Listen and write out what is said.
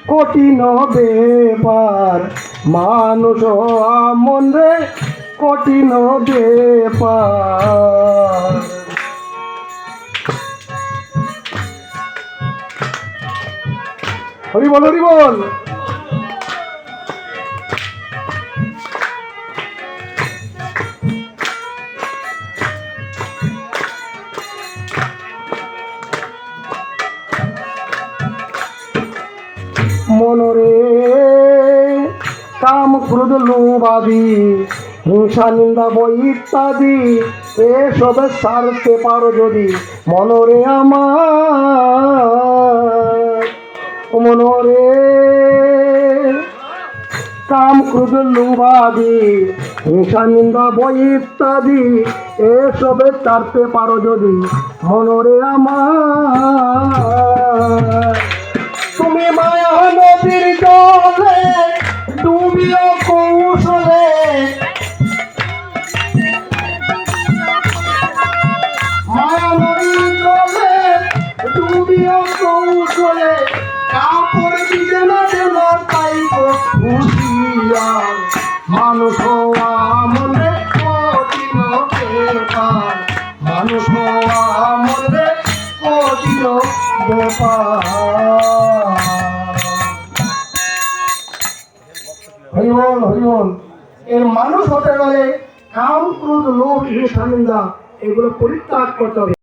কঠিন ব্যাপার, মানুষ হওয়া মন রে কঠিন ব্যাপার। হরি বল, হরি বল। মনরে কাম ক্রোধ লোভ আদি হিংসা নিন্দা বই ইত্যাদি এসবে সারতে পারো যদি মনরে আমার। মনরে কাম ক্রোধ লোভ আদি হিংসা নিন্দা বই ইত্যাদি এসবে সারতে পারো যদি মনরে আমার। তুমি মায়া নদীর জলে ডুবিও কৌশলে, মায়া নদীর জলে ডুবিও কৌশলে, কাপড় দিতে না যেন তাই হুঁশিয়ার। মানুষ হওয়া মনে কঠিন ব্যাপার, মানুষ হওয়া মনে কঠিন ব্যাপার। হরিবল, হরিবল। এর মানুষ হতে গেলে কাম ক্রোধ লোভ হিংসা নিন্দা এগুলো পরিত্যাগ করতে হবে।